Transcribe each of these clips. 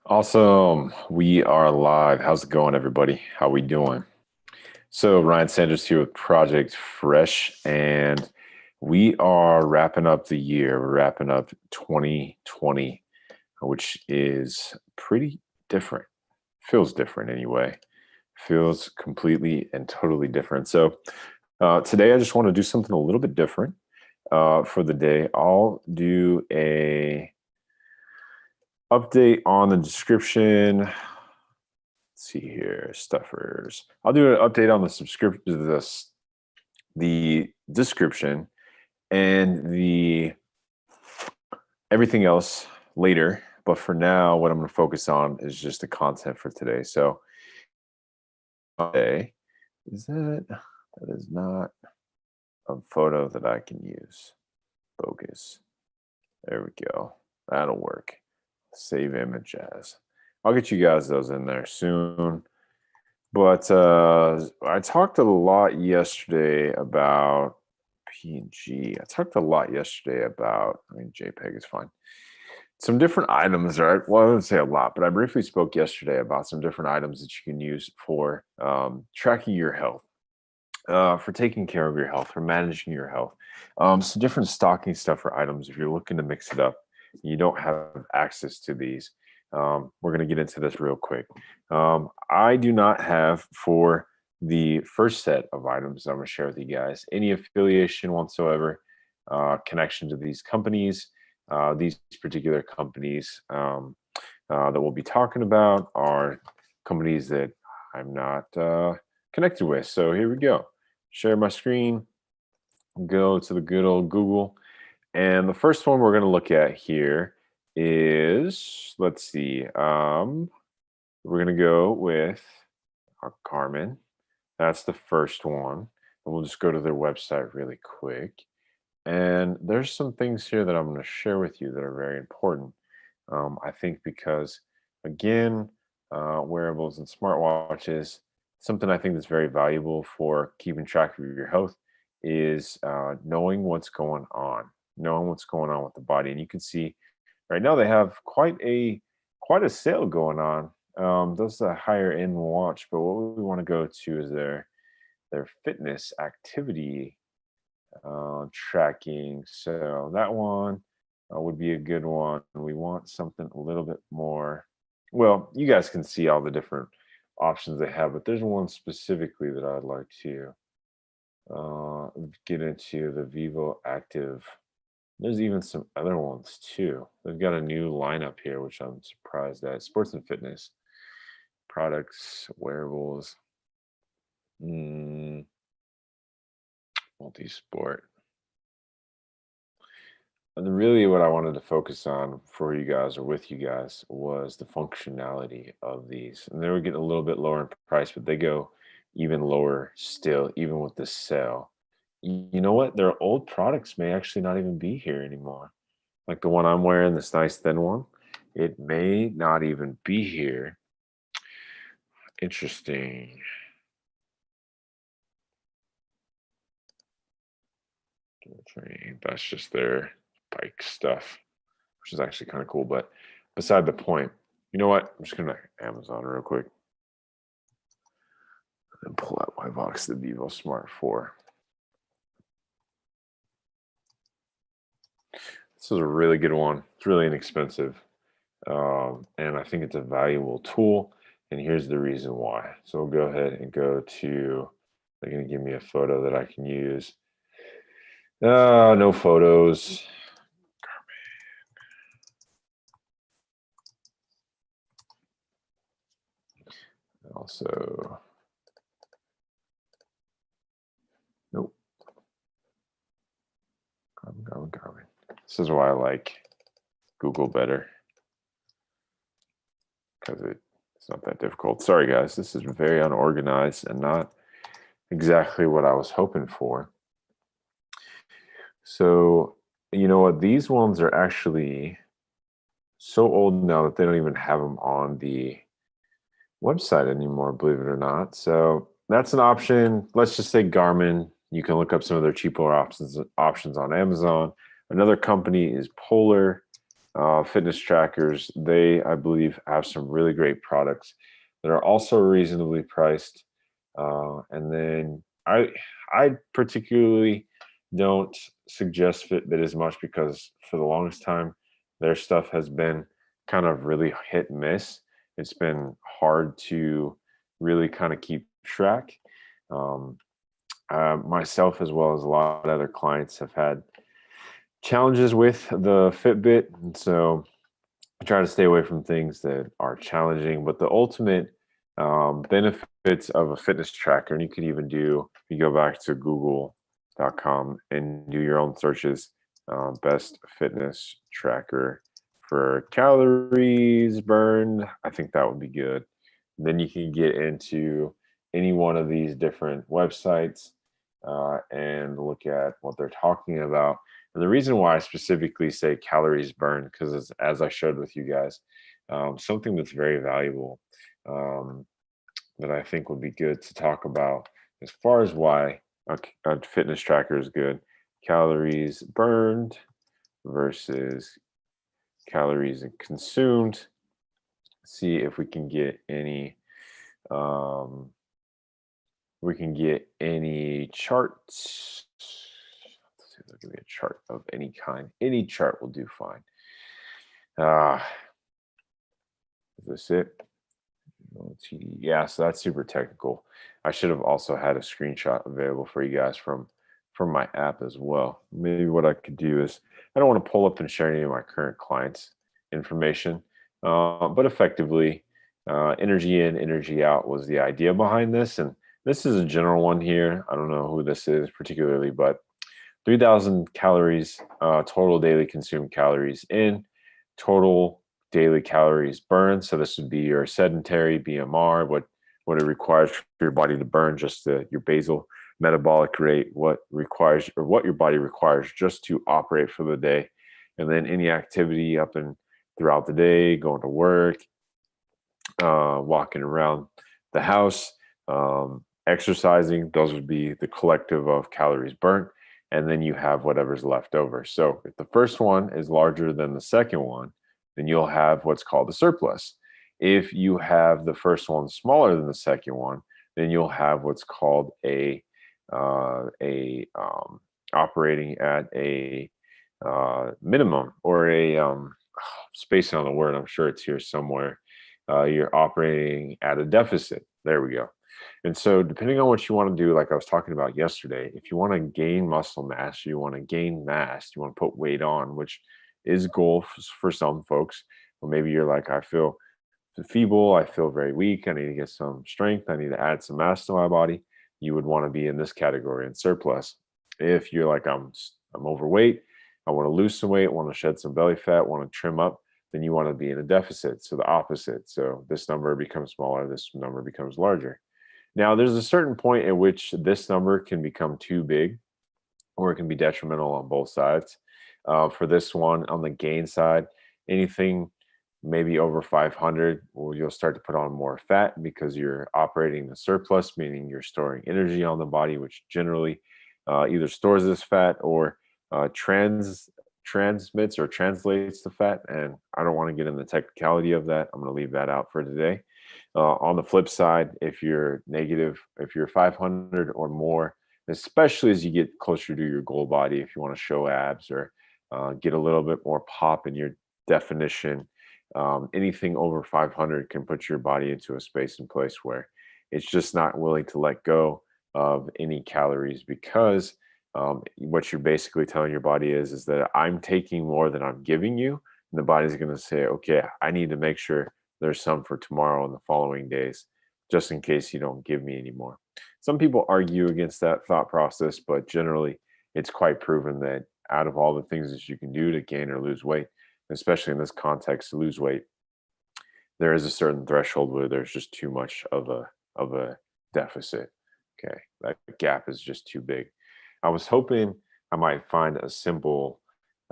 Awesome. We are live. How's it going, everybody? How we doing? So Ryan Sanders here with Project Fresh, and we are wrapping up the year. We're wrapping up 2020, which is pretty different. Feels different anyway. Feels completely and totally different. So today I just want to do something a little bit different for the day. I'll do a update on the description. Let's see here, stuffers. I'll do an update on the subscription, the description, and the everything else later. But for now, what I'm going to focus on is just the content for today. So, today that is not a photo that I can use. Focus. There we go. That'll work. Save image as. I'll get you guys those in there soon. But I talked a lot yesterday about PNG. I talked a lot yesterday about, JPEG is fine. Some different items, right? Well, I wouldn't say a lot, but I briefly spoke yesterday about some different items that you can use for tracking your health, for taking care of your health, for managing your health. Some different stocking stuffer items if you're looking to mix it up. You don't have access to these. We're going to get into this real quick. I do not have, for the first set of items I'm going to share with you guys, any affiliation whatsoever, connection to these companies. These particular companies that we'll be talking about are companies that I'm not connected with. So here we go. Share my screen, go to the good old Google. And the first one we're going to look at here is, let's see, we're going to go with Garmin. That's the first one. And we'll just go to their website really quick. And there's some things here that I'm going to share with you that are very important. I think because, again, wearables and smartwatches, something I think that's very valuable for keeping track of your health is knowing what's going on with the body. And you can see right now they have quite a sale going on. Those are a higher end watch, but what we want to go to is their fitness activity tracking. So that one would be a good one. We want something a little bit more. Well, you guys can see all the different options they have, but there's one specifically that I'd like to get into, the Vivo Active. There's even some other ones too. They've got a new lineup here, which I'm surprised at. Sports and fitness products, wearables, multi-sport. And really what I wanted to focus on for you guys, or with you guys, was the functionality of these. And they were getting a little bit lower in price, but they go even lower still, even with this sale. You know what? Their old products may actually not even be here anymore. Like the one I'm wearing, this nice thin one, it may not even be here. Interesting. That's just their bike stuff, which is actually kind of cool. But beside the point, you know what? I'm just going to Amazon real quick and pull out my box, the Vivo Smart 4. This is a really good one. It's really inexpensive. And I think it's a valuable tool. And here's the reason why. So we'll go ahead and go to, they're going to give me a photo that I can use. No photos. Also, nope. Garmin. This is why I like Google better, because it's not that difficult. Sorry, guys. This is very unorganized and not exactly what I was hoping for. So, you know what? These ones are actually so old now that they don't even have them on the website anymore, believe it or not. So that's an option. Let's just say Garmin. You can look up some of their cheaper options on Amazon. Another company is Polar. fitness trackers. They, I believe, have some really great products that are also reasonably priced. And then I particularly don't suggest Fitbit as much because for the longest time, their stuff has been kind of really hit and miss. It's been hard to really kind of keep track. Um, Myself, as well as a lot of other clients, have had challenges with the Fitbit. And so I try to stay away from things that are challenging, but the ultimate benefits of a fitness tracker, and you can even do, if you go back to google.com and do your own searches, best fitness tracker for calories burned, I think that would be good. And then you can get into any one of these different websites and look at what they're talking about. And the reason why I specifically say calories burned, because as I showed with you guys, something that's very valuable um, that I think would be good to talk about as far as why a fitness tracker is good. Calories burned versus calories consumed. See if we can get any charts. Let's see if there can be a chart of any kind. Any chart will do fine. Is this it? Yeah, so that's super technical. I should have also had a screenshot available for you guys from my app as well. Maybe what I could do is, I don't want to pull up and share any of my current clients' information, but effectively, energy in, energy out was the idea behind this. And this is a general one here. I don't know who this is particularly, but 3,000 calories, total daily consumed calories in, total daily calories burned. So this would be your sedentary BMR, what it requires for your body to burn, just your basal metabolic rate, what your body requires just to operate for the day, and then any activity up and throughout the day, going to work, walking around the house, exercising. Those would be the collective of calories burnt. And then you have whatever's left over. So if the first one is larger than the second one, then you'll have what's called a surplus. If you have the first one smaller than the second one, then you'll have what's called a operating at a minimum, or spacing on the word. I'm sure it's here somewhere. You're operating at a deficit. There we go. And so depending on what you want to do, like I was talking about yesterday, if you want to gain muscle mass, you want to gain mass, you want to put weight on, which is goal for some folks. Or maybe you're like, I feel feeble, I feel very weak, I need to get some strength, I need to add some mass to my body. You would want to be in this category in surplus. If you're like, I'm overweight, I want to lose some weight, want to shed some belly fat, want to trim up, then you want to be in a deficit. So the opposite. So this number becomes smaller, this number becomes larger. Now, there's a certain point at which this number can become too big, or it can be detrimental on both sides. For this one, on the gain side, anything maybe over 500, well, you'll start to put on more fat because you're operating the surplus, meaning you're storing energy on the body, which generally either stores this fat or transmits or translates the fat. And I don't want to get in the technicality of that. I'm going to leave that out for today. On the flip side, if you're negative, if you're 500 or more, especially as you get closer to your goal body, if you want to show abs or get a little bit more pop in your definition, anything over 500 can put your body into a space and place where it's just not willing to let go of any calories, because what you're basically telling your body is that I'm taking more than I'm giving you. And the body's going to say, okay, I need to make sure there's some for tomorrow and the following days, just in case you don't give me any more. Some people argue against that thought process, but generally it's quite proven that out of all the things that you can do to gain or lose weight, especially in this context, to lose weight, there is a certain threshold where there's just too much of a deficit. Okay, that gap is just too big. I was hoping I might find a simple,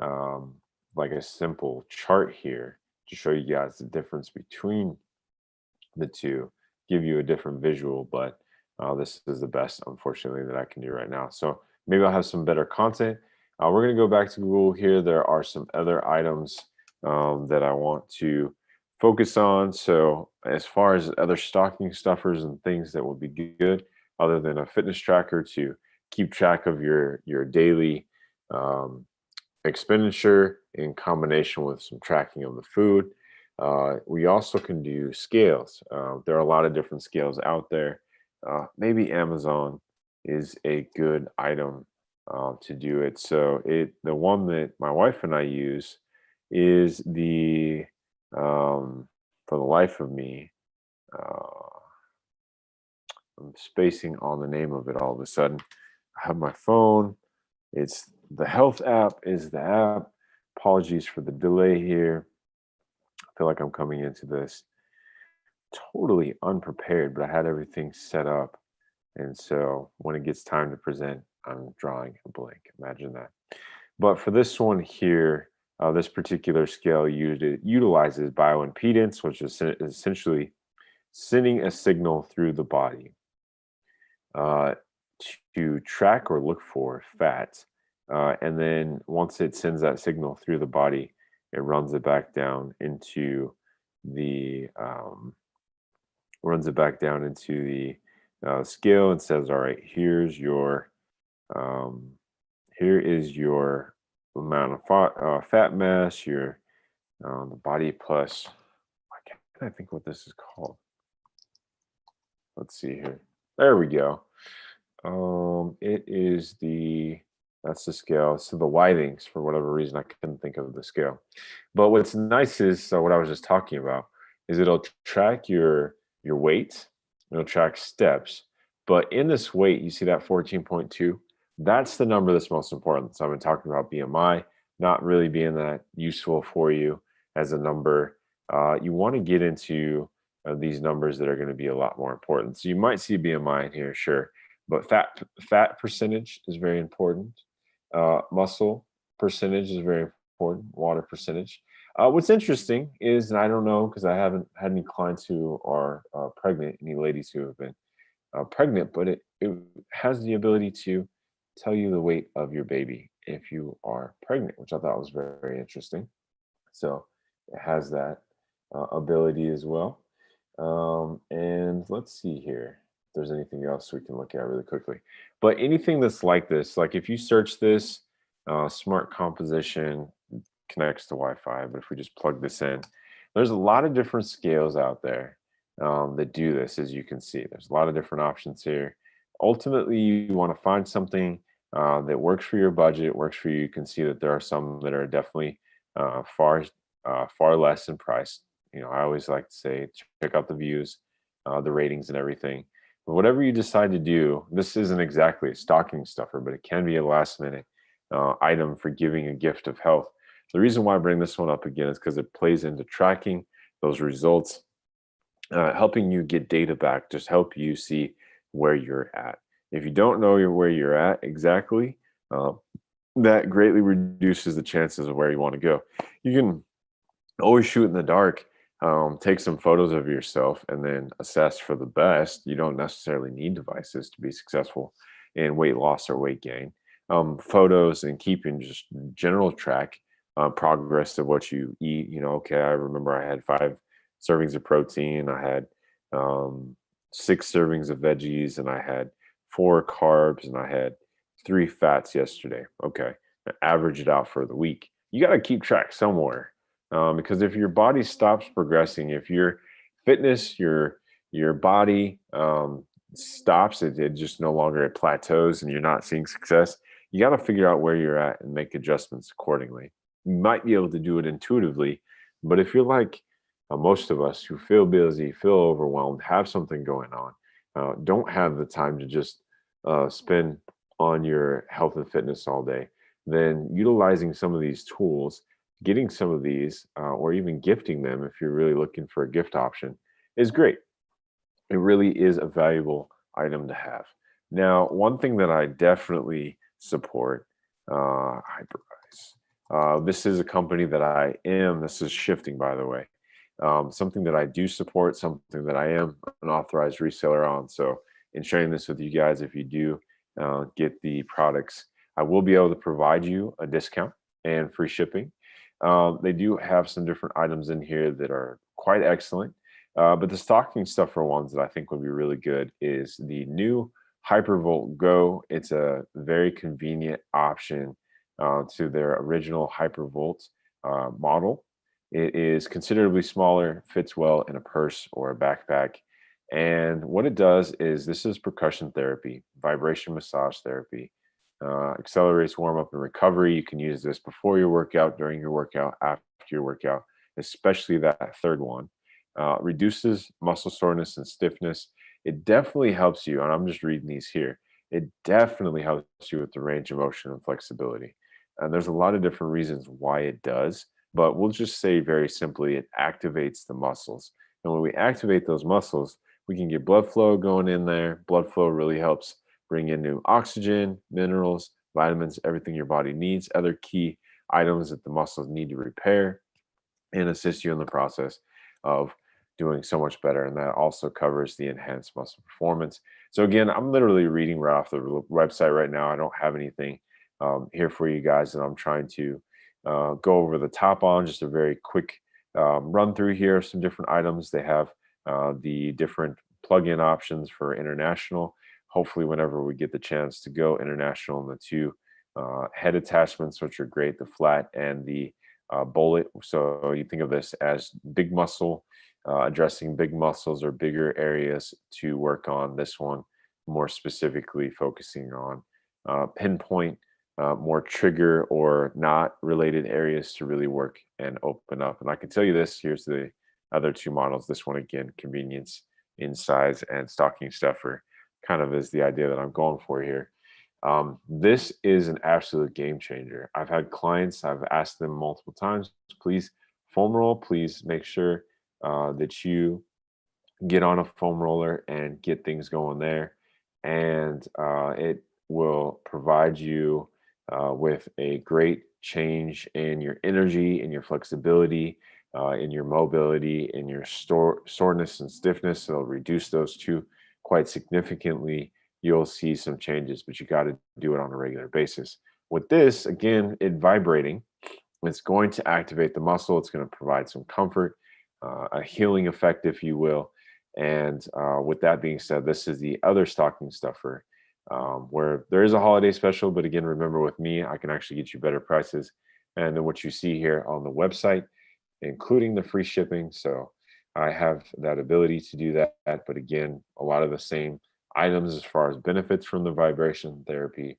like a simple chart here to show you guys the difference between the two, give you a different visual, but this is the best, unfortunately, that I can do right now. So maybe I'll have some better content. We're going to go back to Google here. There are some other items that I want to focus on. So as far as other stocking stuffers and things that would be good, other than a fitness tracker to keep track of your daily um, expenditure in combination with some tracking of the food. We also can do scales. There are a lot of different scales out there. Maybe Amazon is a good item to do it. So the one that my wife and I use is the for the life of me, uh, I'm spacing on the name of it all of a sudden. I have my phone. It's the health app is the app. Apologies for the delay here. I feel like I'm coming into this totally unprepared, but I had everything set up. And so when it gets time to present, I'm drawing a blank. Imagine that. But for this one here, this particular scale utilizes bioimpedance, which is essentially sending a signal through the body uh, to track or look for fat. And then once it sends that signal through the body, it runs it back down into the scale and says, "All right, um, here is your amount of fat mass, your the body plus." I can't think what this is called. Let's see here. There we go. It is that's the scale. So the whitings, for whatever reason, I couldn't think of the scale. But what's nice is what I was just talking about is it'll track your weight, it'll track steps. But in this weight, you see that 14.2. That's the number that's most important. So I've been talking about BMI not really being that useful for you as a number. You want to get into these numbers that are going to be a lot more important. So you might see BMI in here, sure, but fat percentage is very important. Muscle percentage is very important. Water percentage. What's interesting is, and I don't know because I haven't had any clients who are pregnant, any ladies who have been pregnant, but it has the ability to tell you the weight of your baby if you are pregnant, which I thought was very, very interesting. So it has that ability as well. And let's see here if there's anything else we can look at really quickly. But anything that's like this, like if you search this, smart composition connects to Wi-Fi, but if we just plug this in, there's a lot of different scales out there that do this, as you can see. There's a lot of different options here. Ultimately, you want to find something that works for your budget, works for you. You can see that there are some that are definitely far less in price. I always like to say, check out the views, the ratings, and everything. But whatever you decide to do, this isn't exactly a stocking stuffer, but it can be a last minute item for giving a gift of health. The reason why I bring this one up again is because it plays into tracking those results, helping you get data back, just help you see where you're at. If you don't know where you're at exactly, uh, that greatly reduces the chances of where you want to go. You can always shoot in the dark, take some photos of yourself, and then assess for the best. You don't necessarily need devices to be successful in weight loss or weight gain. Photos and keeping just general track progress of what you eat. Okay, I remember I had 5 servings of protein, I had 6 servings of veggies, and I had 4 carbs, and I had 3 fats yesterday. Okay, average it out for the week. You got to keep track somewhere. Because if your body stops progressing, if your fitness, your body stops, it just no longer it plateaus, and you're not seeing success. You got to figure out where you're at and make adjustments accordingly. You might be able to do it intuitively, but if you're like most of us who feel busy, feel overwhelmed, have something going on, don't have the time to just spend on your health and fitness all day, then utilizing some of these tools, getting some of these, or even gifting them if you're really looking for a gift option, is great. It really is a valuable item to have. Now, one thing that I definitely support, Hypervise. This is a company that this is shifting, by the way. Something that I do support, something that I am an authorized reseller on. So, in sharing this with you guys, if you do get the products, I will be able to provide you a discount and free shipping. They do have some different items in here that are quite excellent. But the stocking stuffer ones that I think would be really good is the new Hypervolt Go. It's a very convenient option to their original Hypervolt model. It is considerably smaller, fits well in a purse or a backpack. And what it does is this is percussion therapy, vibration massage therapy, accelerates warm up and recovery. You can use this before your workout, during your workout, after your workout, especially that third one. Reduces muscle soreness and stiffness. It definitely helps you, and I'm just reading these here. It definitely helps you with the range of motion and flexibility. And there's a lot of different reasons why it does, but we'll just say very simply it activates the muscles. And when we activate those muscles, we can get blood flow going in there. Blood flow really helps bring in new oxygen, minerals, vitamins, everything your body needs, other key items that the muscles need to repair, and assist you in the process of doing so much better. And that also covers the enhanced muscle performance. So again, I'm literally reading right off the website right now. I don't have anything here for you guys that I'm trying to go over the top on. Just a very quick run through here of some different items. They have the different plug-in options for international. Hopefully, whenever we get the chance to go international, in the two head attachments, which are great, the flat and the bullet. So you think of this as big muscle, addressing big muscles or bigger areas to work on. This one more specifically focusing on pinpoint, more trigger or not related areas to really work and open up. And I can tell you this, here's the other two models. This one again, convenience in size and stocking stuffer kind of is the idea that I'm going for here. This is an absolute game changer. I've had clients, I've asked them multiple times, please foam roll, please make sure that you get on a foam roller and get things going there. And it will provide you with a great change in your energy, in your flexibility, in your mobility, in your soreness and stiffness. It'll reduce those two quite significantly. You'll see some changes, but you got to do it on a regular basis. With this, again, it vibrating, it's going to activate the muscle. It's going to provide some comfort, a healing effect, if you will. And with that being said, this is the other stocking stuffer where there is a holiday special. But again, remember with me, I can actually get you better prices. And then what you see here on the website, including the free shipping. So I have that ability to do that. But again, a lot of the same items as far as benefits from the vibration therapy.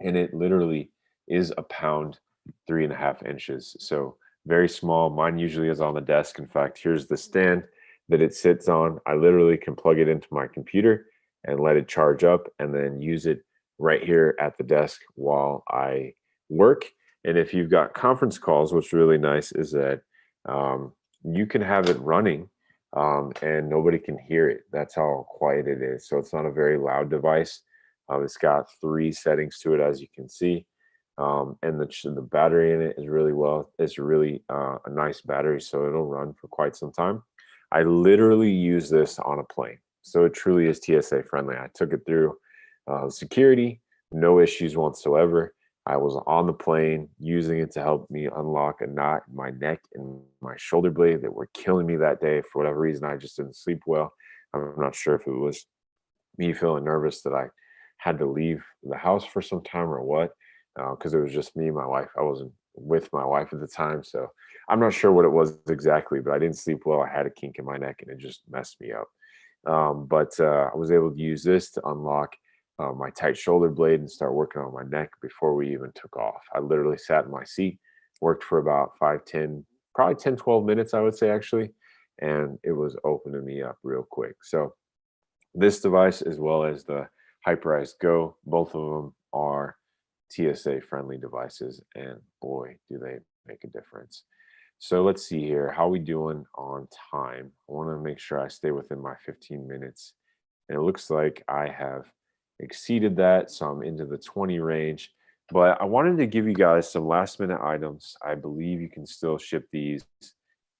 And it literally is a pound, 3.5 inches. So very small. Mine usually is on the desk. In fact, here's the stand that it sits on. I literally can plug it into my computer and let it charge up and then use it right here at the desk while I work. And if you've got conference calls, what's really nice is that you can have it running and nobody can hear it. That's how quiet it is. So it's not a very loud device. It's got 3 settings to it, as you can see. And the battery in it is really it's really a nice battery, so it'll run for quite some time. I literally use this on a plane. So it truly is TSA friendly. I took it through security, no issues whatsoever. I was on the plane using it to help me unlock a knot in my neck and my shoulder blade that were killing me that day. For whatever reason, I just didn't sleep well. I'm not sure if it was me feeling nervous that I had to leave the house for some time or what, because it was just me and my wife. I wasn't with my wife at the time. So I'm not sure what it was exactly, but I didn't sleep well. I had a kink in my neck and it just messed me up. But I was able to use this to unlock my tight shoulder blade and start working on my neck before we even took off. I literally sat in my seat, worked for about 5, 10, probably 10, 12 minutes, I would say actually. And it was opening me up real quick. So this device, as well as the Hyperice Go, both of them are TSA friendly devices, and boy, do they make a difference. So let's see here. How are we doing on time? I want to make sure I stay within my 15 minutes. And it looks like I have exceeded that. So I'm into the 20 range. But I wanted to give you guys some last minute items. I believe you can still ship these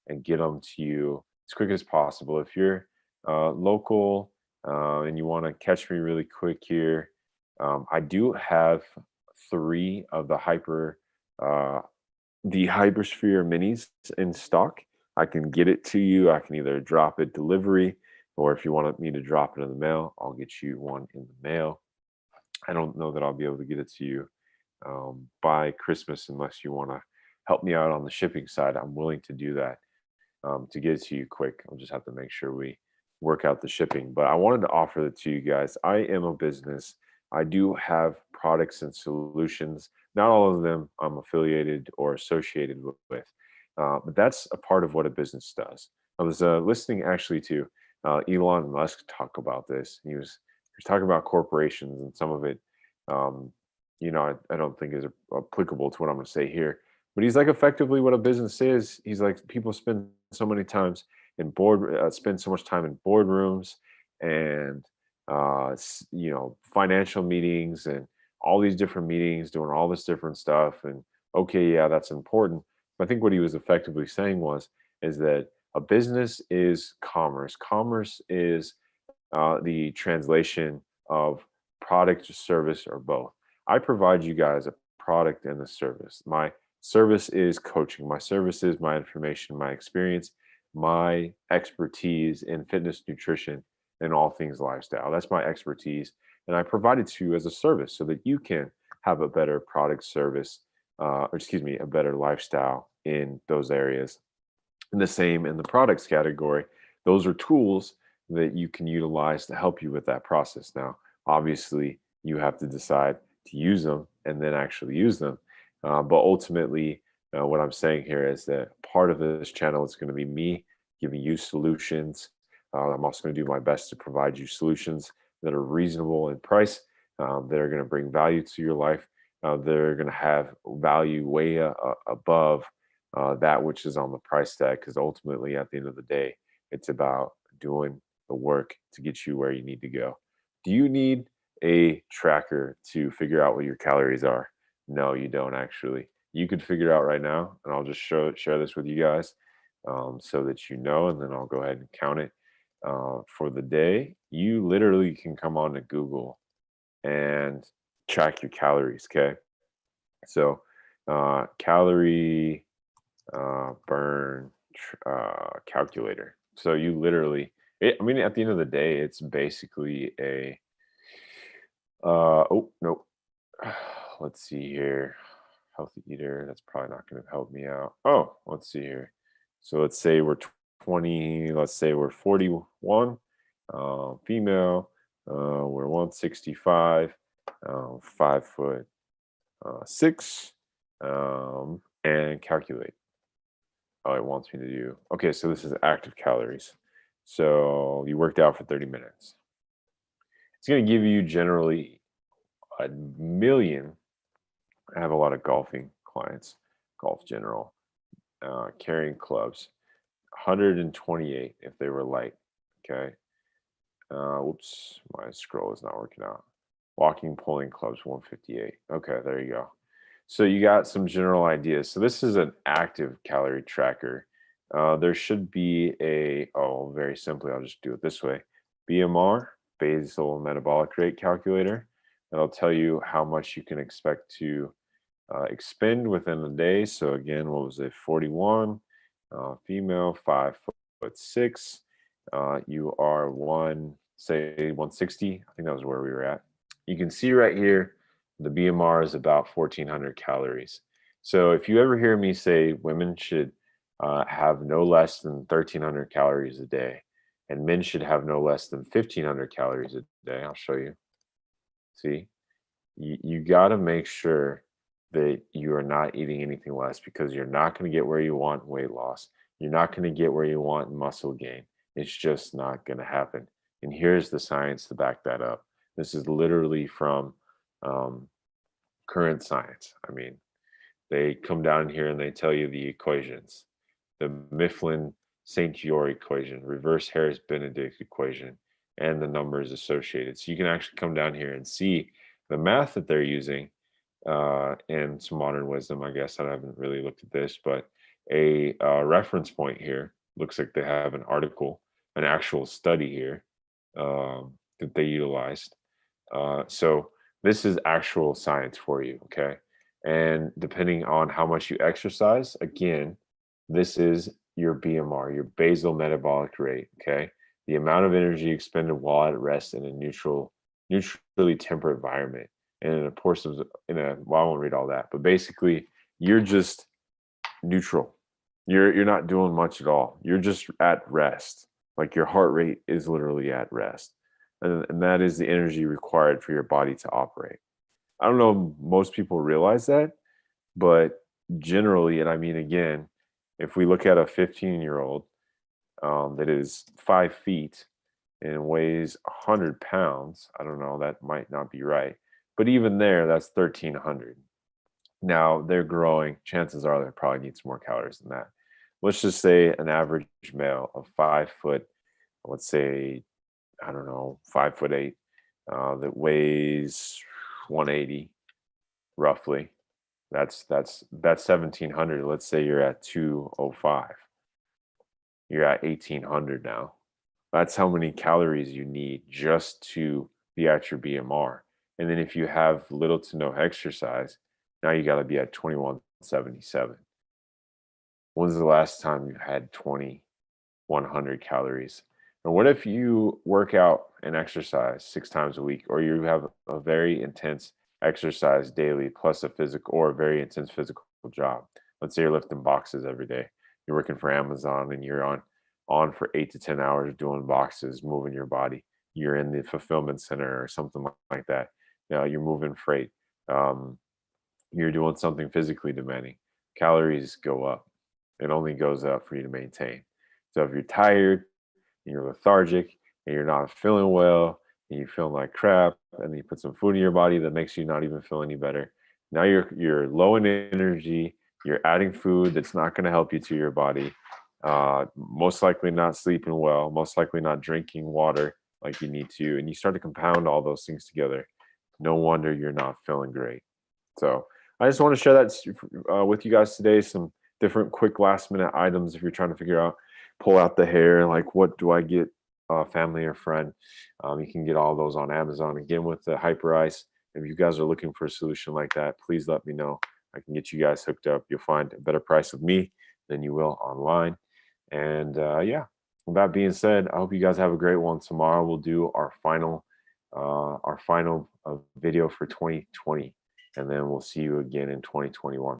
and get them to you as quick as possible. If you're local and you want to catch me really quick here, I do have 3 of the the Hypersphere minis in stock. I can get it to you. I can either drop it delivery, or if you want me to drop it in the mail, I'll get you one in the mail. I don't know that I'll be able to get it to you by Christmas unless you want to help me out on the shipping side. I'm willing to do that to get it to you quick. I'll just have to make sure we work out the shipping. But I wanted to offer that to you guys. I am a business. I do have products and solutions. Not all of them I'm affiliated or associated with, but that's a part of what a business does. I was listening actually to Elon Musk talk about this. He was talking about corporations, and some of it, um, I don't think is applicable to what I'm going to say here. But he's like, effectively, what a business is. He's like, people spend so many times spend so much time in boardrooms and financial meetings and all these different meetings, doing all this different stuff. And okay, yeah, that's important. But I think what he was effectively saying is that a business is commerce. Commerce is the translation of product or service or both. I provide you guys a product and a service. My service is coaching. My service is my information, my experience, my expertise in fitness, nutrition, and all things lifestyle. That's my expertise. And I provide it to you as a service so that you can have a better product service, or excuse me, a better lifestyle in those areas. And the same in the products category. Those are tools that you can utilize to help you with that process. Now, obviously, you have to decide to use them and then actually use them. But ultimately, what I'm saying here is that part of this channel is going to be me giving you solutions. I'm also going to do my best to provide you solutions that are reasonable in price, that are going to bring value to your life, that are going to have value way above that which is on the price tag. Because ultimately, at the end of the day, it's about doing the work to get you where you need to go. Do you need a tracker to figure out what your calories are? No, you don't actually. You could figure it out right now, and I'll just share this with you guys so that you know, and then I'll go ahead and count it for the day. You literally can come on to Google and track your calories. Okay, so calorie burn calculator. So you literally, I mean, at the end of the day, it's basically a, oh, no, let's see here. Healthy eater, that's probably not going to help me out. Oh, let's see here. So let's say we're 20, let's say we're 41, female, we're 165, 5'6", and calculate. Oh, it wants me to do. Okay, so this is active calories. So you worked out for 30 minutes. It's going to give you generally a million. I have a lot of golfing clients, golf general, carrying clubs, 128 if they were light. Okay. Whoops, my scroll is not working out. Walking, pulling clubs, 158. Okay, there you go. So you got some general ideas. So this is an active calorie tracker. There should be very simply, I'll just do it this way. BMR, basal metabolic rate calculator. That'll tell you how much you can expect to expend within a day. So again, what was it? 41, female, 5'6". You are say 160. I think that was where we were at. You can see right here, the BMR is about 1,400 calories. So if you ever hear me say women should have no less than 1,300 calories a day, and men should have no less than 1,500 calories a day, I'll show you. See, you got to make sure that you are not eating anything less, because you're not going to get where you want in weight loss. You're not going to get where you want in muscle gain. It's just not going to happen. And here's the science to back that up. This is literally from current science. I mean, they come down here and they tell you the equations, the Mifflin St. George equation, reverse Harris-Benedict equation, and the numbers associated. So you can actually come down here and see the math that they're using and some modern wisdom. I guess I haven't really looked at this, but a reference point here looks like they have an article, an actual study here that they utilized. So this is actual science for you, okay? And depending on how much you exercise, again, this is your BMR, your basal metabolic rate, okay? The amount of energy expended while at rest in a neutrally temperate environment. And of course, well, I won't read all that, but basically, you're just neutral. You're not doing much at all. You're just at rest. Like your heart rate is literally at rest. And that is the energy required for your body to operate. I don't know if most people realize that, but generally, and I mean, again, if we look at a 15-year-old that is 5 feet and weighs 100 pounds, I don't know, that might not be right. But even there, that's 1,300. Now they're growing. Chances are they probably need some more calories than that. Let's just say an average male of 5 foot, let's say, I don't know, 5'8", that weighs 180 roughly. That's 1,700. Let's say you're at 205. You're at 1,800 now. That's how many calories you need just to be at your BMR. And then if you have little to no exercise, now you got to be at 2177. When's the last time you had 2,100 calories? And what if you work out and exercise 6 times a week, or you have a very intense exercise daily plus a physical or a very intense physical job? Let's say you're lifting boxes every day. You're working for Amazon and you're on for 8 to 10 hours doing boxes, moving your body. You're in the fulfillment center or something like that. You're moving freight. You're doing something physically demanding. Calories go up. It only goes up for you to maintain. So if you're tired and you're lethargic and you're not feeling well and you're feeling like crap, and then you put some food in your body that makes you not even feel any better, now you're low in energy. You're adding food that's not going to help you to your body. Most likely not sleeping well. Most likely not drinking water like you need to, and you start to compound all those things together. No wonder you're not feeling great. So I just want to share that with you guys today. Some different quick last minute items if you're trying to figure out, pull out the hair, like what do I get, family or friend. You can get all those on Amazon. Again, with the Hyper Ice, if you guys are looking for a solution like that, please let me know. I can get you guys hooked up. You'll find a better price with me than you will online. And yeah, with that being said, I hope you guys have a great one. Tomorrow we'll do our final video for 2020, and then we'll see you again in 2021.